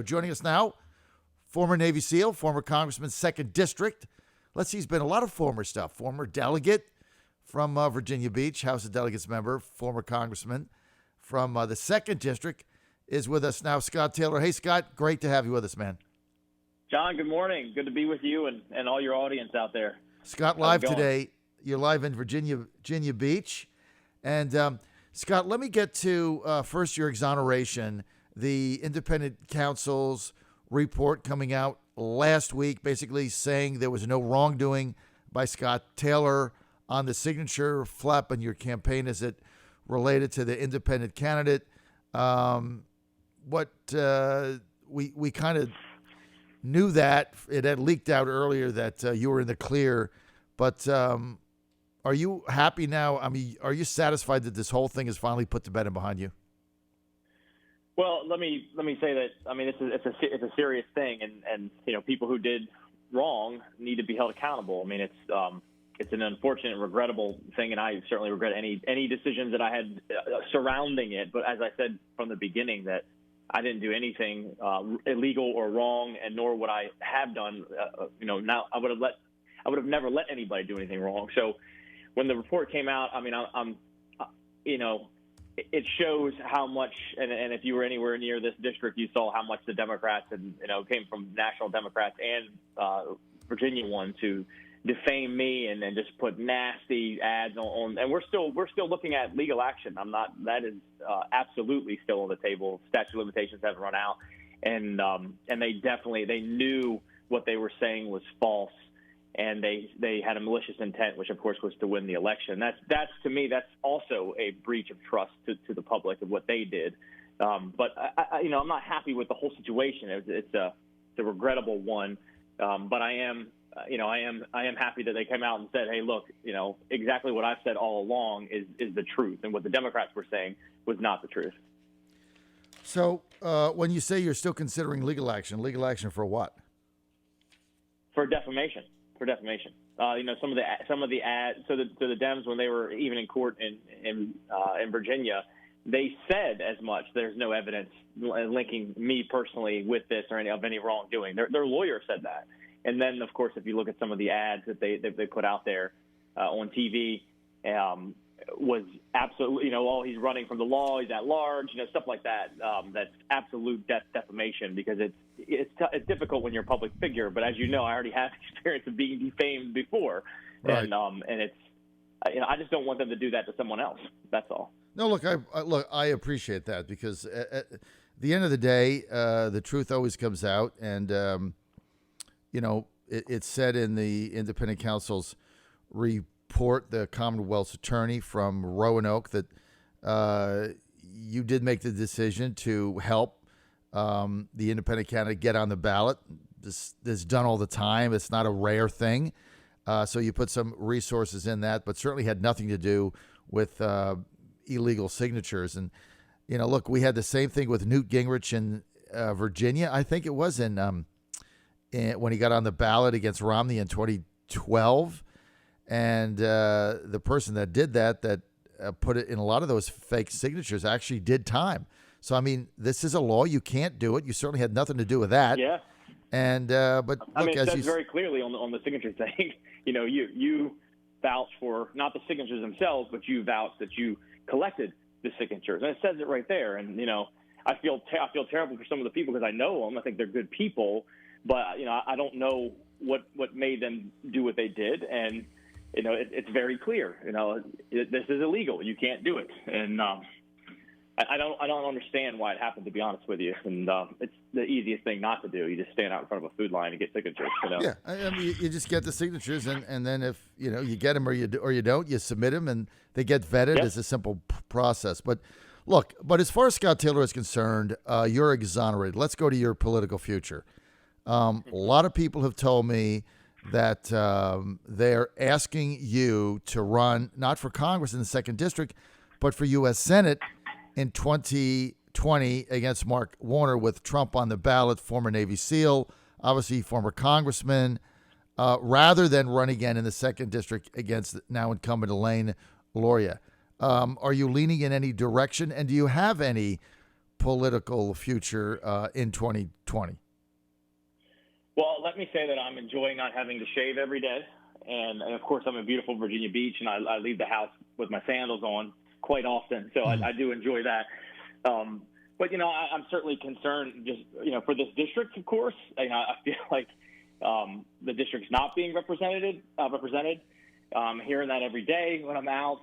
Joining us now, former Navy SEAL, former Congressman, 2nd District. Let's see, he's been a lot of former stuff. Former delegate from Virginia Beach, House of Delegates member, former Congressman from the 2nd District, is with us now, Scott Taylor. Hey, Scott, great to have you with us, man. John, good morning. Good to be with you and all your audience out there. Scott, live today. You're live in Virginia Beach. And, Scott, let me get to first your exoneration. The independent counsel's report coming out last week, basically saying there was no wrongdoing by Scott Taylor on the signature flap on your campaign as it related to the independent candidate. We kind of knew that it had leaked out earlier that you were in the clear, but are you happy now? I mean, are you satisfied that this whole thing is finally put to bed and behind you? Well, let me say that, I mean, it's a serious thing, and you know, people who did wrong need to be held accountable. I mean, it's an unfortunate, regrettable thing, and I certainly regret any decisions that I had surrounding it. But as I said from the beginning, that I didn't do anything illegal or wrong, and nor would I have done. Now I would have never let anybody do anything wrong. So when the report came out, I mean, it shows how much, and if you were anywhere near this district, you saw how much the Democrats and came from national Democrats and Virginia one to defame me and then just put nasty ads on. And we're still looking at legal action. That is absolutely still on the table. Statute of limitations haven't run out, and they knew what they were saying was false. And they had a malicious intent, which of course was to win the election. That's to me, that's also a breach of trust to the public of what they did. But I'm not happy with the whole situation. It's a regrettable one. But I am happy that they came out and said, hey, look, exactly what I've said all along is the truth, and what the Democrats were saying was not the truth. So when you say you're still considering legal action for what? For defamation. Some of the ads. So the Dems, when they were even in court in Virginia, they said as much. There's no evidence linking me personally with this or any wrongdoing. Their lawyer said that. And then, of course, if you look at some of the ads that they put out there on TV, was absolutely, he's running from the law, he's at large, stuff like that. That's absolute defamation, because it's difficult when you're a public figure. But as you know, I already have experience of being defamed before, right. And it's, I just don't want them to do that to someone else. That's all. No, look, I appreciate that, because at the end of the day, the truth always comes out, and it's said in the independent counsel's report, the Commonwealth's attorney from Roanoke, that you did make the decision to help the independent candidate get on the ballot. This is done all the time. It's not a rare thing. So you put some resources in that, but certainly had nothing to do with illegal signatures. And, look, we had the same thing with Newt Gingrich in Virginia. I think it was when he got on the ballot against Romney in 2012. And the person that did that put it in a lot of those fake signatures actually did time. So, I mean, this is a law. You can't do it. You certainly had nothing to do with that. Yeah. And but look, I mean, that's very clearly on the signature thing. You vouch for not the signatures themselves, but you vouch that you collected the signatures, and it says it right there. And I feel terrible for some of the people, because I know them. I think they're good people, but I don't know what made them do what they did. And it's very clear. This is illegal. You can't do it. And I don't understand why it happened, to be honest with you. And it's the easiest thing not to do. You just stand out in front of a food line and get signatures. Yeah, I mean, you just get the signatures, and then if you get them or you don't, you submit them, and they get vetted. Yep. It's a simple process. But look, as far as Scott Taylor is concerned, you're exonerated. Let's go to your political future. A lot of people have told me that they're asking you to run not for Congress in the 2nd District, but for U.S. Senate in 2020 against Mark Warner, with Trump on the ballot, former Navy SEAL, obviously former congressman, rather than run again in the 2nd District against now incumbent Elaine Loria. Are you leaning in any direction, and do you have any political future in 2020? Well, let me say that I'm enjoying not having to shave every day. And of course, I'm in beautiful Virginia Beach, and I leave the house with my sandals on quite often. So I do enjoy that. But, I'm certainly concerned just, for this district, of course. I feel like the district's not being represented. I'm hearing that every day when I'm out.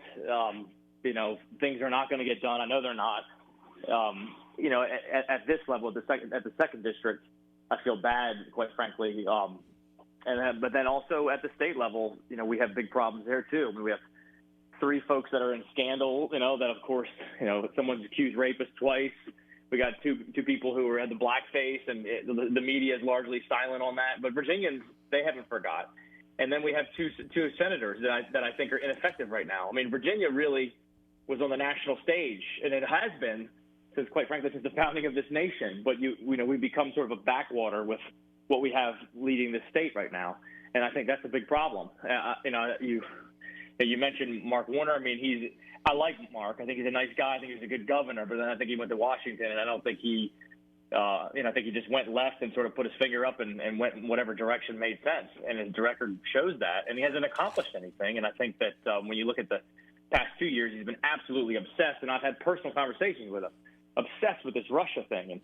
Things are not going to get done. I know they're not. At this level, at the second district, I feel bad, quite frankly. But then also at the state level, we have big problems there too. I mean, we have 3 folks that are in scandal, that of course, someone's accused rapist twice. We got two people who had the blackface, and the media is largely silent on that. But Virginians, they haven't forgot. And then we have two senators that I think are ineffective right now. I mean, Virginia really was on the national stage, and it has been since, quite frankly, since the founding of this nation. But we've become sort of a backwater with what we have leading this state right now, and I think that's a big problem. You mentioned Mark Warner. I mean, I like Mark. I think he's a nice guy. I think he's a good governor. But then I think he went to Washington, and I don't think he, I think he just went left and sort of put his finger up and went in whatever direction made sense. And his record shows that. And he hasn't accomplished anything. And I think that when you look at the past 2 years, he's been absolutely obsessed. And I've had personal conversations with him, obsessed with this Russia thing. And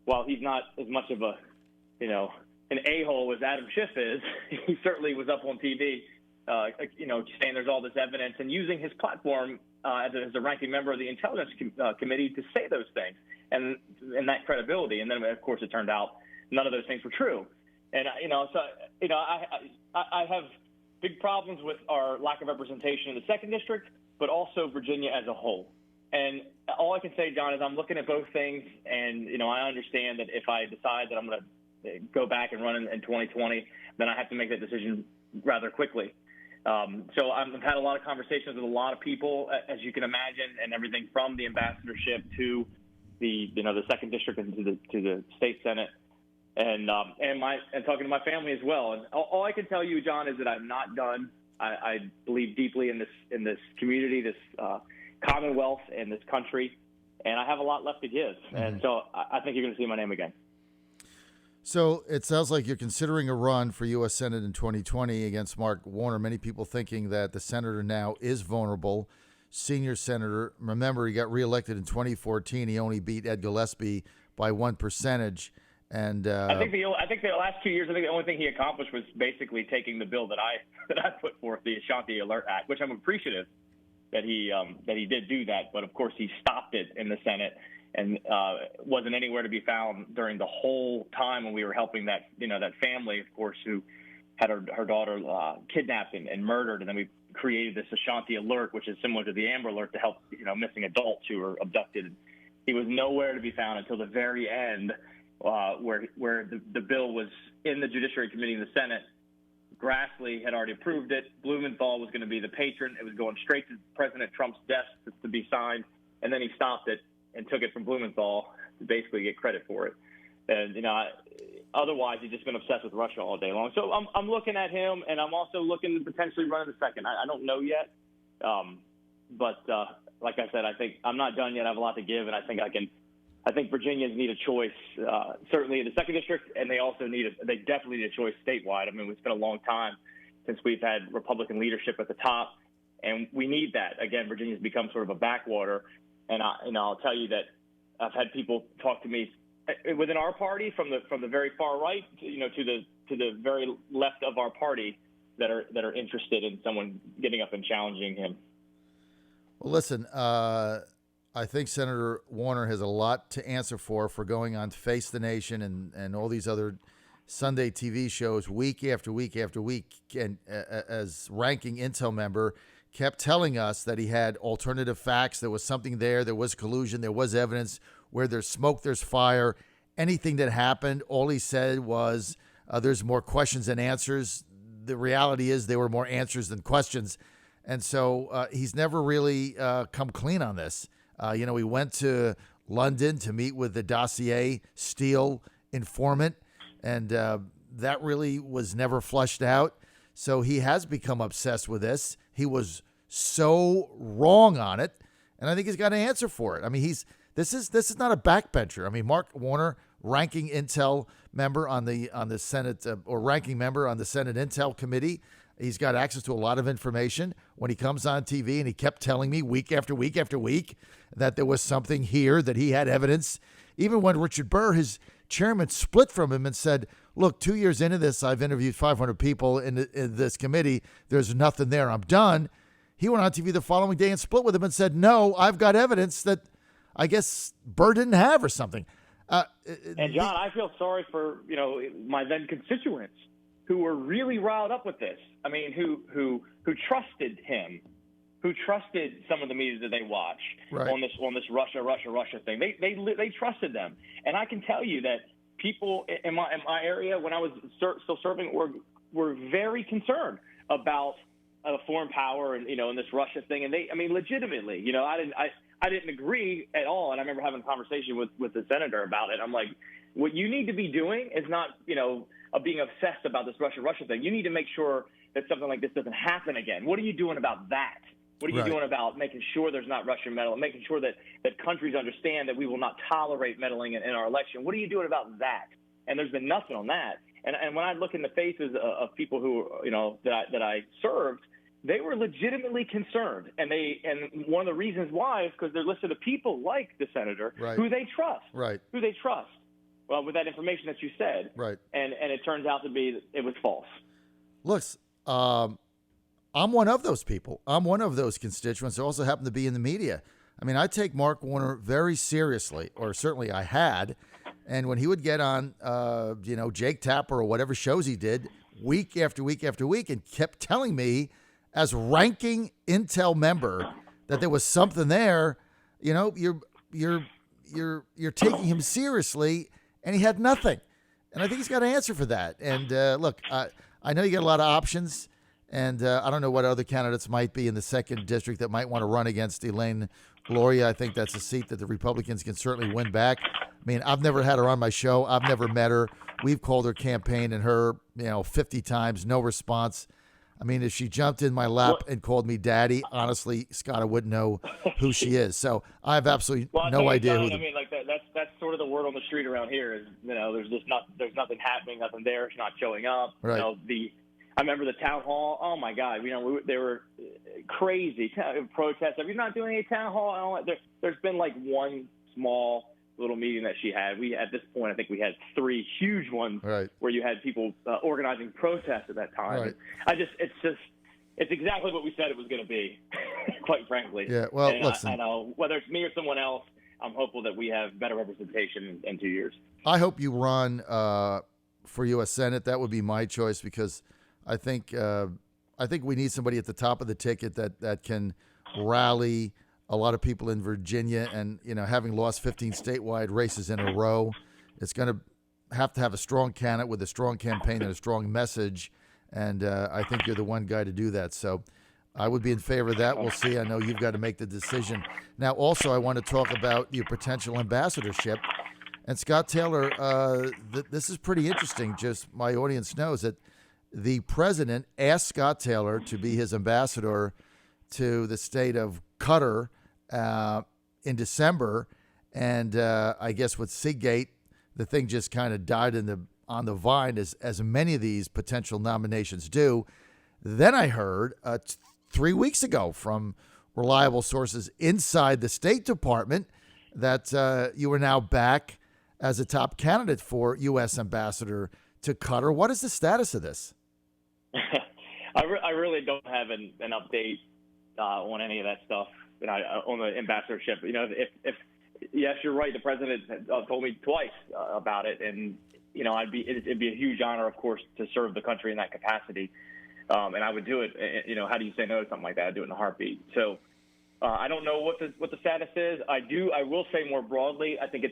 while he's not as much of an a-hole as Adam Schiff is, he certainly was up on TV, saying there's all this evidence and using his platform as a ranking member of the Intelligence Committee to say those things and that credibility. And then, of course, it turned out none of those things were true. And, I have big problems with our lack of representation in the second district, but also Virginia as a whole. And all I can say, John, is I'm looking at both things. And, I understand that if I decide that I'm going to go back and run in 2020, then I have to make that decision rather quickly. So I've had a lot of conversations with a lot of people, as you can imagine, and everything from the ambassadorship to the second district and to the state senate, and talking to my family as well. And all I can tell you, John, is that I'm not done. I believe deeply in this community, this commonwealth, and this country, and I have a lot left to give. Mm-hmm. And so I think you're going to see my name again. So it sounds like you're considering a run for U.S. Senate in 2020 against Mark Warner. Many people thinking that the senator now is vulnerable. Senior senator, remember, he got reelected in 2014. He only beat Ed Gillespie by 1%. And I think the last 2 years, I think the only thing he accomplished was basically taking the bill that I put forth, the Ashanti Alert Act, which I'm appreciative that he did do that. But of course, he stopped it in the Senate. And wasn't anywhere to be found during the whole time when we were helping that family, of course, who had her daughter kidnapped and murdered. And then we created this Ashanti Alert, which is similar to the Amber Alert, to help missing adults who were abducted. He was nowhere to be found until the very end, where the bill was in the Judiciary Committee in the Senate. Grassley had already approved it. Blumenthal was going to be the patron. It was going straight to President Trump's desk to be signed, and then he stopped it and took it from Blumenthal to basically get credit for it. And, otherwise he's just been obsessed with Russia all day long. So I'm looking at him, and I'm also looking to potentially run in the second. I don't know yet. But like I said, I think I'm not done yet. I have a lot to give, and I think Virginians need a choice, certainly in the second district, and they definitely need a choice statewide. I mean, it's been a long time since we've had Republican leadership at the top, and we need that. Again, Virginia's become sort of a backwater. And I'll tell you that I've had people talk to me within our party, from the very far right, to the very left of our party, that are interested in someone getting up and challenging him. Well, listen, I think Senator Warner has a lot to answer for going on Face the Nation and all these other Sunday TV shows week after week after week, and as ranking Intel member, kept telling us that he had alternative facts. There was something there. There was collusion. There was evidence. Where there's smoke, there's fire. Anything that happened, all he said was there's more questions than answers. The reality is there were more answers than questions. And so he's never really come clean on this. He went to London to meet with the dossier Steele informant, and that really was never flushed out. So he has become obsessed with this. He was so wrong on it, and I think he's got an answer for it. I mean, This is not a backbencher. I mean, Mark Warner, ranking Intel member on the Senate or ranking member on the Senate Intel Committee. He's got access to a lot of information. When he comes on TV, and he kept telling me week after week after week that there was something here, that he had evidence. Even when Richard Burr, his chairman, split from him and said, look, 2 years into this, I've interviewed 500 people in this committee. There's nothing there. I'm done. He went on TV the following day and split with him and said, no, I've got evidence that I guess Burr didn't have or something. And John, I feel sorry for, my then constituents who were really riled up with this. I mean, who trusted him, who trusted some of the media that they watched on this Russia thing. They trusted them, and I can tell you that people in my area when I was still serving were very concerned about foreign power and in this Russia thing. And legitimately, I didn't agree at all. And I remember having a conversation with the senator about it. I'm like, what you need to be doing is not being obsessed about this Russia thing. You need to make sure that something like this doesn't happen again. What are you doing about that? What are you doing about making sure there's not Russian meddling, making sure that countries understand that we will not tolerate meddling in our election? What are you doing about that? And there's been nothing on that. And when I look in the faces of people who, that I served, they were legitimately concerned. And one of the reasons why is because they're listening to people like the senator who they trust. Who they trust. Well, with that information that you said. And it turns out to be it was false. Look, I'm one of those people. I'm one of those constituents who also happen to be in the media. I mean, I take Mark Warner very seriously, or certainly I had. And when he would get on, Jake Tapper or whatever shows he did week after week after week and kept telling me as ranking Intel member that there was something there, you're taking him seriously, and he had nothing. And I think he's got an answer for that. And look, I know you got a lot of options. And I don't know what other candidates might be in the 2nd district that might want to run against Elaine Gloria. I think that's a seat that the Republicans can certainly win back. I mean, I've never had her on my show. I've never met her. We've called her campaign and her, 50 times, no response. I mean, if she jumped in my lap and called me daddy, honestly, Scott, I wouldn't know who she is. So I have absolutely no idea who. That's sort of the word on the street around here is, there's nothing happening, nothing there. It's not showing up. Right. I remember the town hall. Oh my God! They were crazy protests. If you're not doing a town hall, there's been like one small little meeting that she had. At this point, I think we had 3 huge ones where you had people organizing protests at that time. Right. It's exactly what we said it was going to be, quite frankly. Yeah. Well, listen. I know whether it's me or someone else, I'm hopeful that we have better representation in 2 years. I hope you run for U.S. Senate. That would be my choice because I think we need somebody at the top of the ticket that can rally a lot of people in Virginia. And, having lost 15 statewide races in a row, it's going to have a strong candidate with a strong campaign and a strong message. And I think you're the one guy to do that. So I would be in favor of that. We'll see. I know you've got to make the decision. Now, also, I want to talk about your potential ambassadorship. And Scott Taylor, this is pretty interesting. Just my audience knows that the president asked Scott Taylor to be his ambassador to the state of Qatar in December. And I guess with Sig-Gate, the thing just kind of died on the vine, as many of these potential nominations do. Then I heard 3 weeks ago from reliable sources inside the State Department that you are now back as a top candidate for U.S. ambassador to Qatar. What is the status of this? I really don't have an update on any of that stuff. On the ambassadorship. If yes, you're right. The president told me twice about it, and it'd be a huge honor, of course, to serve the country in that capacity. And I would do it. How do you say no to something like that? I'd do it in a heartbeat. So I don't know what the status is. I will say more broadly. I think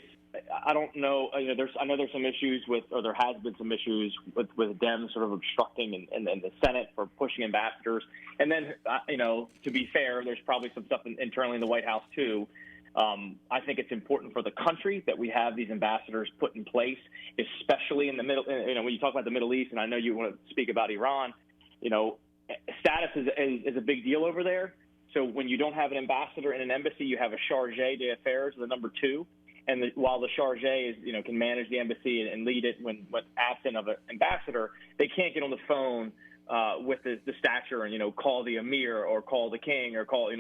I don't know. I know there's some issues there has been some issues with Dems sort of obstructing and the Senate for pushing ambassadors. And then, to be fair, there's probably some stuff internally in the White House too. I think it's important for the country that we have these ambassadors put in place, especially in the middle. When you talk about the Middle East, and I know you want to speak about Iran. Status is a big deal over there. So when you don't have an ambassador in an embassy, you have a charge d'affaires, the number 2. And while the charge is, can manage the embassy and lead it when absent of an ambassador, they can't get on the phone with the stature and, call the emir or call the king or call,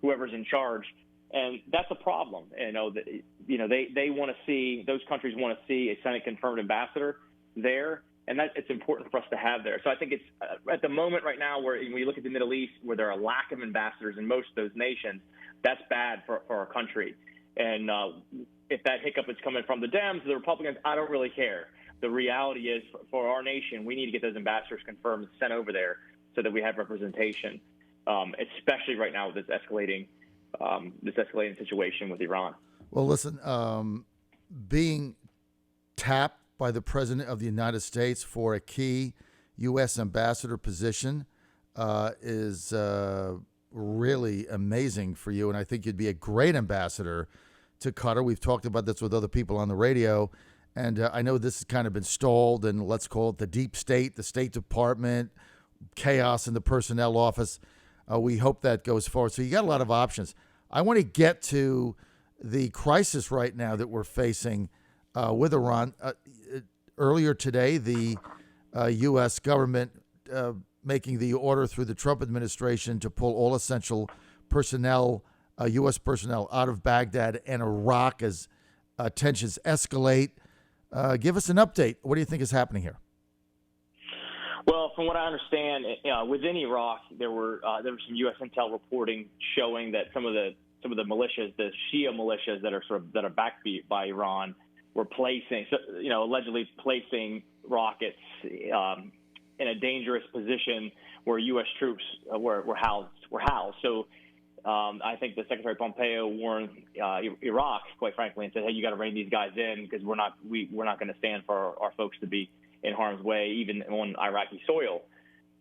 whoever's in charge. And that's a problem. They want to see, those countries want to see a Senate confirmed ambassador there. And that it's important for us to have there. So I think it's at the moment right now where when you look at the Middle East, where there are a lack of ambassadors in most of those nations, that's bad for our country. And if that hiccup is coming from the Dems, the Republicans, I don't really care. The reality is for our nation, we need to get those ambassadors confirmed and sent over there so that we have representation, especially right now with this escalating situation with Iran. Well, listen, being tapped by the President of the United States for a key U.S. ambassador position is really amazing for you, and I think you'd be a great ambassador to Qatar. We've talked about this with other people on the radio, and I know this has kind of been stalled, and let's call it the deep state, the State Department, chaos in the personnel office. We hope that goes forward. So you got a lot of options. I want to get to the crisis right now that we're facing with Iran. Earlier today, the U.S. government making the order through the Trump administration to pull all essential personnel, U.S. personnel, out of Baghdad and Iraq as tensions escalate. Give us an update. What do you think is happening here? Well, from what I understand, within Iraq, there was some U.S. intel reporting showing that some of the militias, the Shia militias that are backed by Iran, were allegedly placing rockets in a dangerous position where U.S. troops were housed. So I think the Secretary Pompeo warned Iraq, quite frankly, and said, "Hey, you got to rein these guys in because we're not going to stand for our folks to be in harm's way, even on Iraqi soil."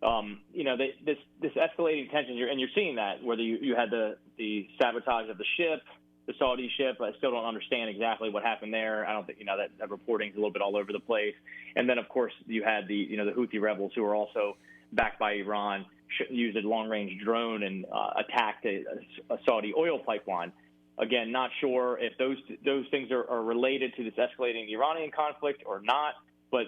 This escalating tension, and you're seeing that whether you had the sabotage of the ship, the Saudi ship. I still don't understand exactly what happened there. I don't think that reporting's a little bit all over the place. And then of course you had the Houthi rebels who are also backed by Iran used a long-range drone and attacked a Saudi oil pipeline. Again, not sure if those things are related to this escalating Iranian conflict or not. But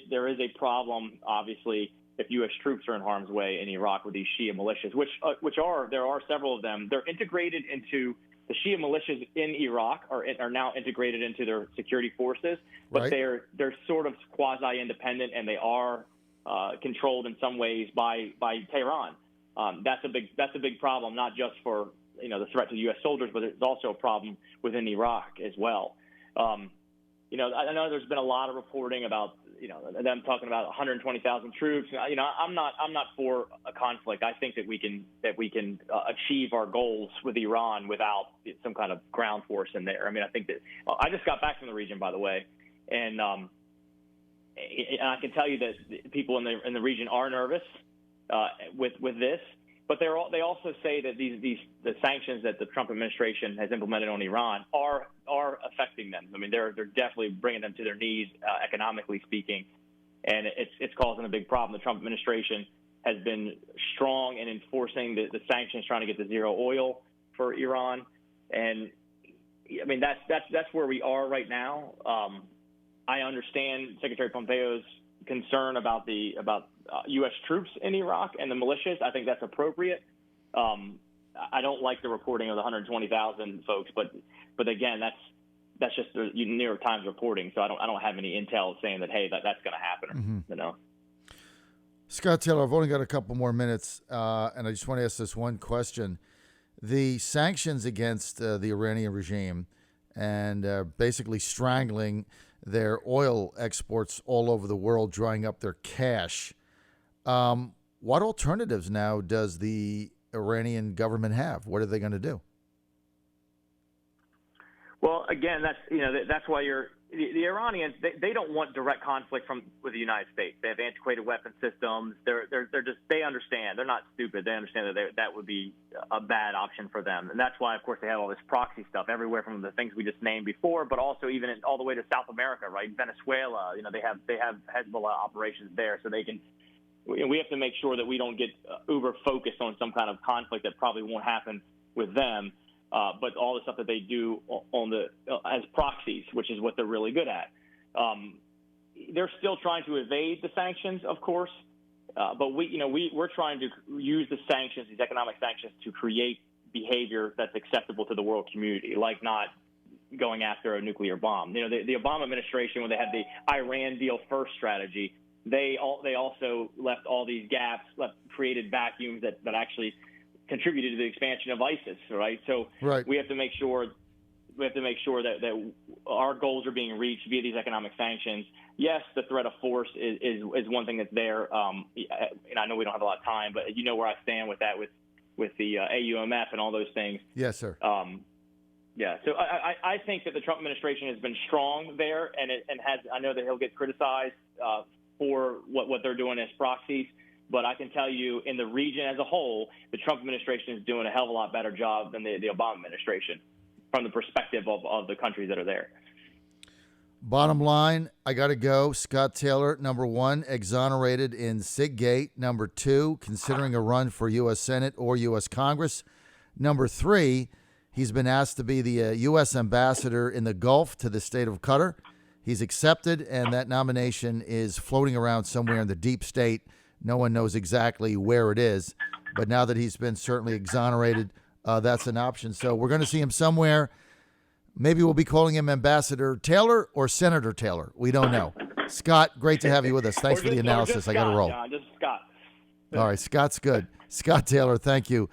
there is a problem, obviously, if U.S. troops are in harm's way in Iraq with these Shia militias, there are several of them. They're integrated into the Shia militias in Iraq are now integrated into their security forces, but right. They're sort of quasi-independent, and they are controlled in some ways by Tehran. That's a big problem, not just for the threat to U.S. soldiers, but it's also a problem within Iraq as well. I know there's been a lot of reporting about them talking about 120,000 troops. I'm not for a conflict. I think that we can achieve our goals with Iran without some kind of ground force in there. I mean, I think that I just got back from the region, by the way, and I can tell you that people in the region are nervous with this. But they also say that the sanctions that the Trump administration has implemented on Iran are affecting them. I mean, they're definitely bringing them to their knees, economically speaking, and it's causing a big problem. The Trump administration has been strong in enforcing the sanctions, trying to get to zero oil for Iran, and I mean that's where we are right now. I understand Secretary Pompeo's concern about U.S. troops in Iraq and the militias. I think that's appropriate. I don't like the reporting of the 120,000 folks, but again, that's just the New York Times reporting. So I don't have any intel saying that that's going to happen. Mm-hmm. Scott Taylor, I've only got a couple more minutes, and I just want to ask this one question: the sanctions against the Iranian regime and basically strangling their oil exports all over the world, drying up their cash. What alternatives now does the Iranian government have? What are they going to do? Well, again, that's why the Iranians they don't want direct conflict with the United States. They have antiquated weapon systems. They understand. They're not stupid. They understand that would be a bad option for them, and that's why, of course, they have all this proxy stuff everywhere from the things we just named before, but also even all the way to South America, right? Venezuela, they have Hezbollah operations there, so they can we have to make sure that we don't get uber focused on some kind of conflict that probably won't happen with them. But all the stuff that they do on as proxies, which is what they're really good at. They're still trying to evade the sanctions, of course, but we're trying to use the sanctions, these economic sanctions, to create behavior that's acceptable to the world community, like not going after a nuclear bomb. The Obama administration, when they had the Iran deal first strategy, they also left all these gaps, created vacuums that actually contributed to the expansion of ISIS, right? So right. we have to make sure that our goals are being reached via these economic sanctions. Yes, the threat of force is one thing that's there. And I know we don't have a lot of time, but you know where I stand with that, with the AUMF and all those things. Yes, sir. Yeah. So I think that the Trump administration has been strong there, and I know that he'll get criticized for what they're doing as proxies. But I can tell you, in the region as a whole, the Trump administration is doing a hell of a lot better job than the Obama administration, from the perspective of the countries that are there. Bottom line, I got to go. Scott Taylor, number 1, exonerated in Sig-Gate. Number 2, considering a run for U.S. Senate or U.S. Congress. Number 3, he's been asked to be the U.S. ambassador in the Gulf to the state of Qatar. He's accepted, and that nomination is floating around somewhere in the deep state. No one knows exactly where it is. But now that he's been certainly exonerated, that's an option. So we're going to see him somewhere. Maybe we'll be calling him Ambassador Taylor or Senator Taylor. We don't know. Scott, great to have you with us. Thanks for the analysis. I got to roll. John, just Scott. All right, Scott's good. Scott Taylor, thank you.